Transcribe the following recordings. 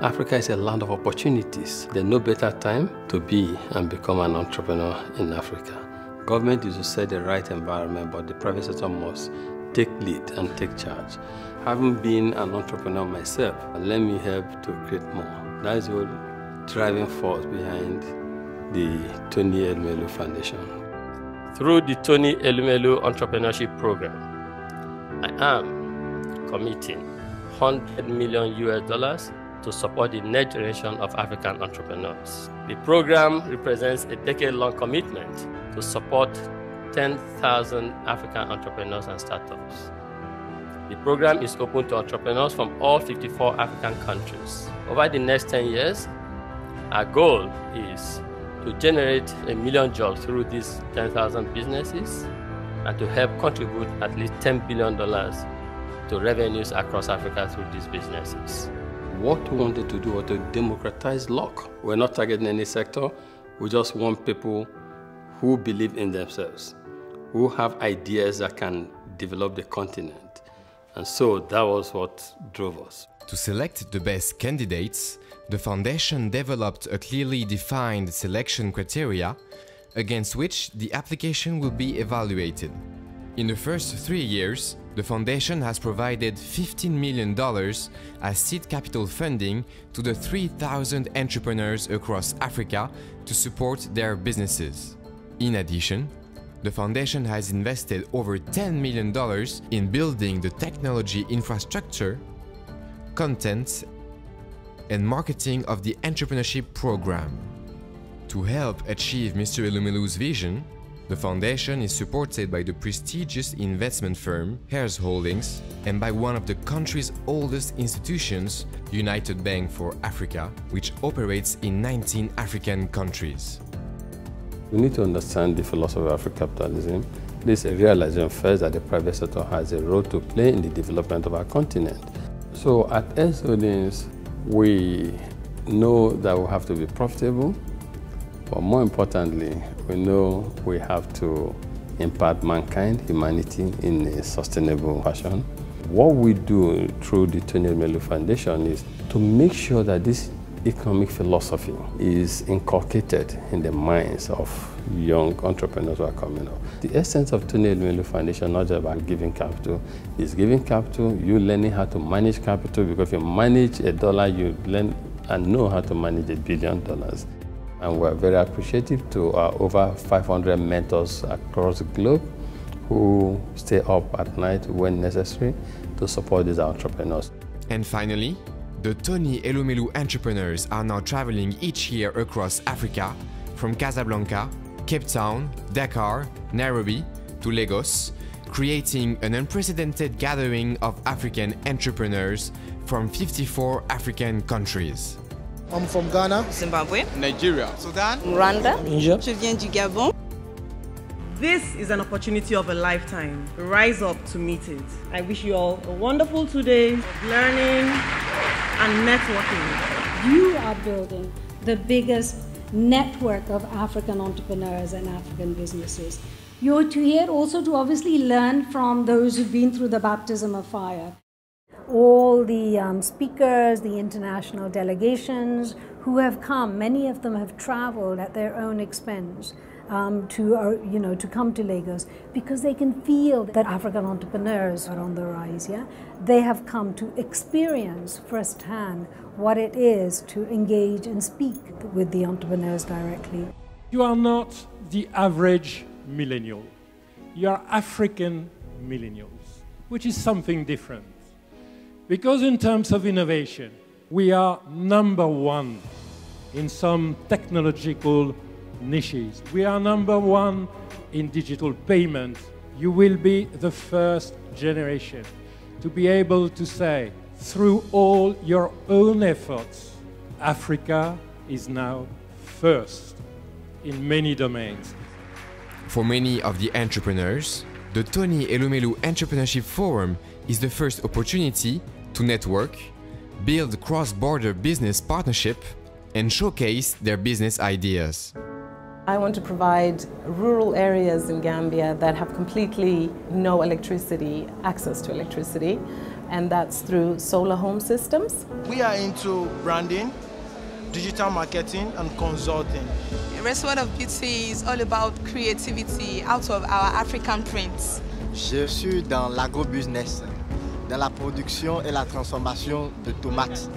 Africa is a land of opportunities. There's no better time to be and become an entrepreneur in Africa. Government is to set the right environment, but the private sector must take lead and take charge. Having been an entrepreneur myself, let me help to create more. That is the driving force behind the Tony Elumelu Foundation. Through the Tony Elumelu Entrepreneurship Program, I am committing $100 million to support the next generation of African entrepreneurs. The program represents a decade-long commitment to support 10,000 African entrepreneurs and startups. The program is open to entrepreneurs from all 54 African countries. Over the next 10 years, our goal is to generate 1 million jobs through these 10,000 businesses and to help contribute at least $10 billion to revenues across Africa through these businesses. What we wanted to do was to democratize luck. We're not targeting any sector. We just want people who believe in themselves, who have ideas that can develop the continent. And so that was what drove us. To select the best candidates, the foundation developed a clearly defined selection criteria against which the application will be evaluated. In the first 3 years, the foundation has provided $15 million as seed capital funding to the 3,000 entrepreneurs across Africa to support their businesses. In addition, the foundation has invested over $10 million in building the technology infrastructure, content, and marketing of the entrepreneurship program. To help achieve Mr. Elumelu's vision, the foundation is supported by the prestigious investment firm Heirs Holdings and by one of the country's oldest institutions, United Bank for Africa, which operates in 19 African countries. We need to understand the philosophy of African capitalism. This is a realization first that the private sector has a role to play in the development of our continent. So at Heirs Holdings, we know that we have to be profitable, but more importantly, we know we have to impact mankind, humanity, in a sustainable fashion. What we do through the Tony Elumelu Foundation is to make sure that this economic philosophy is inculcated in the minds of young entrepreneurs who are coming up. The essence of Tony Elumelu Foundation, not just about giving capital, is giving capital, you learning how to manage capital, because if you manage $1, you learn and know how to manage $1 billion. And we're very appreciative to our over 500 mentors across the globe who stay up at night when necessary to support these entrepreneurs. And finally, the Tony Elumelu entrepreneurs are now traveling each year across Africa, from Casablanca, Cape Town, Dakar, Nairobi to Lagos, creating an unprecedented gathering of African entrepreneurs from 54 African countries. I'm from Ghana, Zimbabwe, Nigeria, Sudan, Rwanda, Niger. Je viens du Gabon. This is an opportunity of a lifetime. Rise up to meet it. I wish you all a wonderful 2 days of learning and networking. You are building the biggest network of African entrepreneurs and African businesses. You're here also to obviously learn from those who've been through the baptism of fire. All the speakers, the international delegations who have come, many of them have traveled at their own expense to come to Lagos because they can feel that African entrepreneurs are on the rise. Yeah, they have come to experience firsthand what it is to engage and speak with the entrepreneurs directly. You are not the average millennial. You are African millennials, which is something different. Because in terms of innovation, we are #1 in some technological niches. We are #1 in digital payment. You will be the first generation to be able to say, through all your own efforts, Africa is now first in many domains. For many of the entrepreneurs, the Tony Elumelu Entrepreneurship Forum is the first opportunity to network, build cross-border business partnership, and showcase their business ideas. I want to provide rural areas in Gambia that have completely no electricity, access to electricity, and that's through solar home systems. We are into branding, digital marketing, and consulting. Restaurant of Beauty is all about creativity out of our African prints. Je suis dans l'agro-business, dans la production et la transformation de tomates.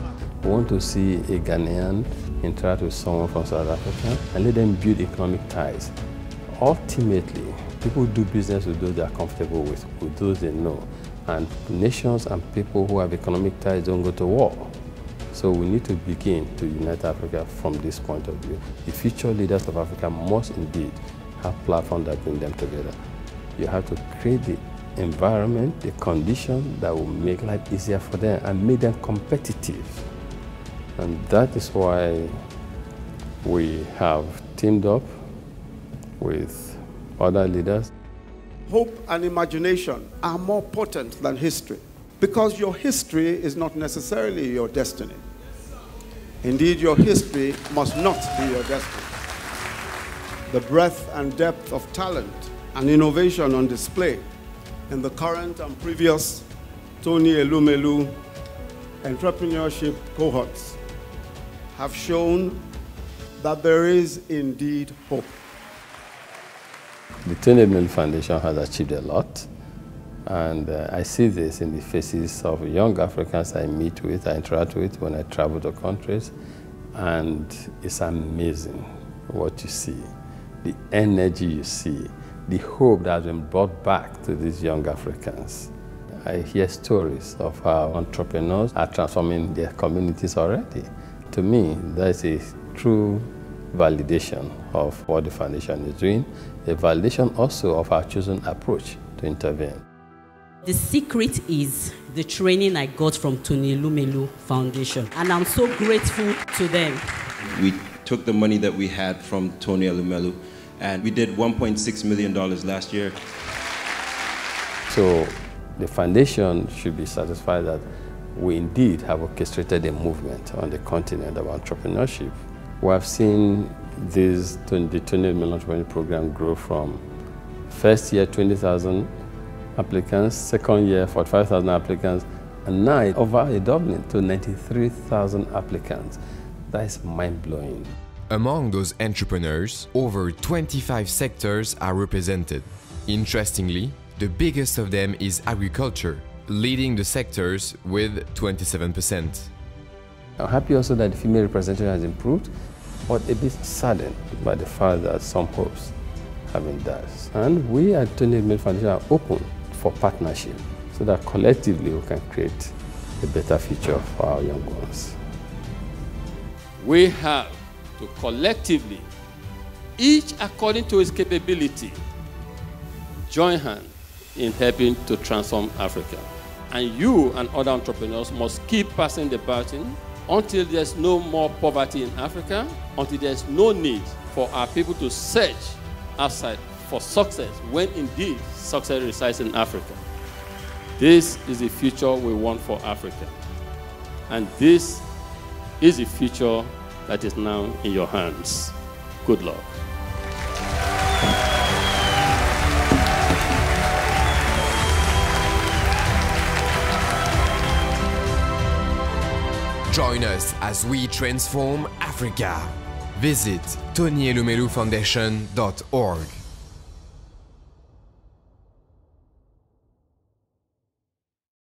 We want to see a Ghanaian interact with someone from South Africa and let them build economic ties. Ultimately, people do business with those they are comfortable with those they know. And nations and people who have economic ties don't go to war. So we need to begin to unite Africa from this point of view. The future leaders of Africa must indeed have platforms that bring them together. You have to create the environment, the conditions that will make life easier for them and make them competitive. And that is why we have teamed up with other leaders. Hope and imagination are more potent than history, because your history is not necessarily your destiny. Indeed, your history must not be your destiny. The breadth and depth of talent and innovation on display in the current and previous Tony Elumelu entrepreneurship cohorts have shown that there is indeed hope. The Tony Elumelu Foundation has achieved a lot, and I see this in the faces of young Africans I meet with, I interact with when I travel to countries, and it's amazing what you see, the energy you see, the hope that has been brought back to these young Africans. I hear stories of how entrepreneurs are transforming their communities already. To me, that's a true validation of what the foundation is doing, a validation also of our chosen approach to intervene. The secret is the training I got from Tony Elumelu Foundation, and I'm so grateful to them. We took the money that we had from Tony Elumelu, and we did $1.6 million last year. So the foundation should be satisfied that we indeed have orchestrated a movement on the continent of entrepreneurship. We have seen the Tony Elumelu Entrepreneurship Program grow from first year 20,000 applicants, second year 45,000 applicants, and now over a doubling to 93,000 applicants. That is mind-blowing. Among those entrepreneurs, over 25 sectors are represented. Interestingly, the biggest of them is agriculture, leading the sectors with 27%. I'm happy also that the female representation has improved, but a bit saddened by the fact that some hopes have been dashed. And we at Tony Elumelu Foundation are open for partnership so that collectively we can create a better future for our young ones. We have to collectively, each according to its capability, join hands in helping to transform Africa. And you and other entrepreneurs must keep passing the baton until there's no more poverty in Africa, until there's no need for our people to search outside for success, when indeed success resides in Africa. This is the future we want for Africa. And this is the future that is now in your hands. Good luck. Join us as we transform Africa. Visit TonyElumeluFoundation.org.